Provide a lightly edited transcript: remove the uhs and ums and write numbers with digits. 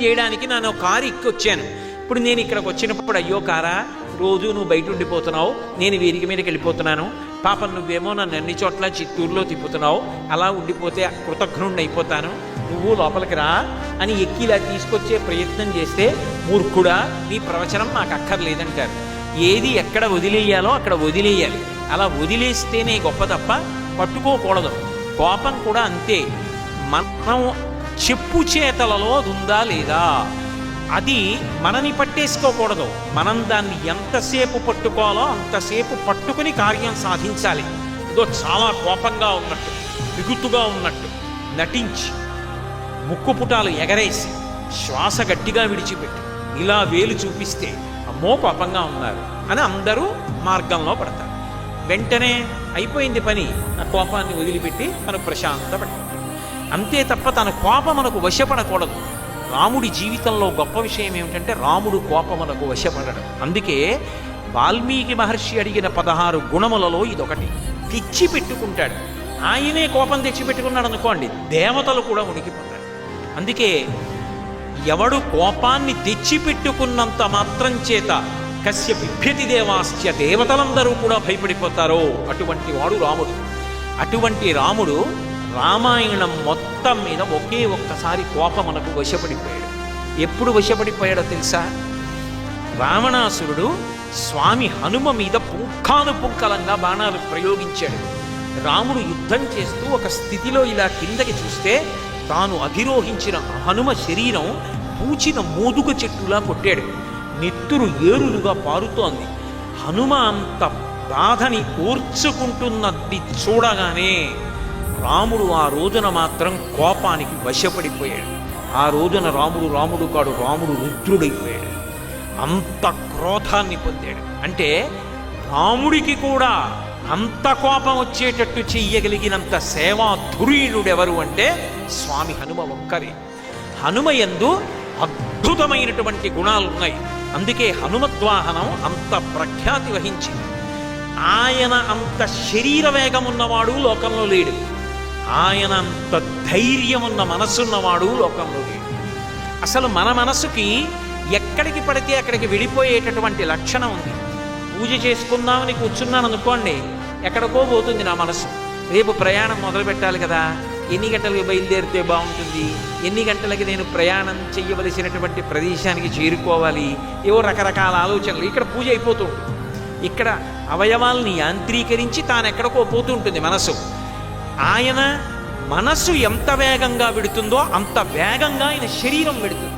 చేయడానికి నేను కారు ఎక్కొచ్చాను. ఇప్పుడు నేను ఇక్కడికి వచ్చినప్పుడు అయ్యో కారా, రోజు నువ్వు బయట ఉండిపోతున్నావు, నేను వీరికి మీదకి వెళ్ళిపోతున్నాను, పాపం నువ్వేమో నన్ను అన్ని చోట్ల చిత్తూరులో తిప్పుతున్నావు, అలా ఉండిపోతే కృతజ్ఞుణ్ణి అయిపోతాను, నువ్వు లోపలికి రా అని ఎక్కిలా తీసుకొచ్చే ప్రయత్నం చేస్తే మూర్ఖుడా, నీ ప్రవచనం నాకు అక్కర్లేదంటారు. ఏది ఎక్కడ వదిలేయాలో అక్కడ వదిలేయాలి. అలా వదిలేస్తేనే గొప్ప తప్ప పట్టుకోకూడదు. కోపం కూడా అంతే. మనం చెప్పు చేతలలో అది ఉందా లేదా, అది మనని పట్టేసుకోకూడదు. మనం దాన్ని ఎంతసేపు పట్టుకోవాలో అంతసేపు పట్టుకుని కార్యం సాధించాలి. ఇదో చాలా కోపంగా ఉన్నట్టు, బిగుతుగా ఉన్నట్టు నటించి ముక్కుపుటాలు ఎగరేసి శ్వాస గట్టిగా విడిచిపెట్టి ఇలా వేలు చూపిస్తే అమ్మో కోపంగా ఉన్నారు అని అందరూ మార్గంలో పడతారు. వెంటనే అయిపోయింది పని, ఆ కోపాన్ని వదిలిపెట్టి తను ప్రశాంతపడతాడు. అంతే తప్ప తన కోపమునకు వశపడకూడదు. రాముడి జీవితంలో గొప్ప విషయం ఏమిటంటే రాముడు కోపమునకు వశపడడం. అందుకే వాల్మీకి మహర్షి అడిగిన 16 గుణములలో ఇదొకటి. తెచ్చిపెట్టుకుంటాడు. ఆయనే కోపం తెచ్చిపెట్టుకున్నాడు అనుకోండి, దేవతలు కూడా ఉనికిపోతారు. అందుకే ఎవడు కోపాన్ని తెచ్చిపెట్టుకున్నంత మాత్రం చేత కస్య బిభ్యతి దేవాశ్చ, దేవతలందరూ కూడా భయపడిపోతారో అటువంటి వాడు రాముడు. అటువంటి రాముడు రామాయణం మొత్తం మీద ఒకే ఒక్కసారి కోపమునకు వశపడిపోయాడు. ఎప్పుడు వశపడిపోయాడో తెలుసా? రావణాసురుడు స్వామి హనుమ మీద పుంఖానుపుంఖలంగా బాణాలు ప్రయోగించాడు. రాముడు యుద్ధం చేస్తూ ఒక స్థితిలో ఇలా కిందకి చూస్తే తాను అధిరోహించిన హనుమ శరీరం పూచిన మోదుగ చెట్టులా కొట్టాడు. నెత్తురు ఏరులుగా పారుతోంది. హనుమ అంత బాధని ఓర్చుకుంటున్నది చూడగానే రాముడు ఆ రోజున మాత్రం కోపానికి వశపడిపోయాడు. ఆ రోజున రాముడు కాడు, రాముడు రుద్రుడైపోయాడు. అంత క్రోధాన్ని పొందాడు. అంటే రాముడికి కూడా అంత కోపం వచ్చేటట్టు చెయ్యగలిగినంత సేవాధురీయుడెవరు అంటే స్వామి హనుమ ఒక్కరే. హనుమ యందు అద్భుతమైనటువంటి గుణాలున్నాయి. అందుకే హనుమద్వాహనం అంత ప్రఖ్యాతి వహించింది. ఆయన అంత శరీర వేగం ఉన్నవాడు లోకంలో లేడు. ఆయన అంత ధైర్యం ఉన్న మనస్సున్నవాడు లోకంలో లేడు. అసలు మన మనసుకి ఎక్కడికి పడితే అక్కడికి వెళ్ళిపోయేటటువంటి లక్షణం ఉంది. పూజ చేసుకుందామని కూర్చున్నాను అనుకోండి, ఎక్కడికో పోతుంది నా మనసు. రేపు ప్రయాణం మొదలు పెట్టాలి కదా, ఎన్ని గంటలకు బయలుదేరితే బాగుంటుంది, ఎన్ని గంటలకి నేను ప్రయాణం చెయ్యవలసినటువంటి ప్రదేశానికి చేరుకోవాలి, ఏవో రకరకాల ఆలోచనలు. ఇక్కడ పూజ అయిపోతూ ఉంటుంది. ఇక్కడ అవయవాల్ని యాంత్రీకరించి తాను ఎక్కడికో పోతూ ఉంటుంది మనసు. ఆయన మనసు ఎంత వేగంగా విడుతుందో అంత వేగంగా ఆయన శరీరం విడుతుంది.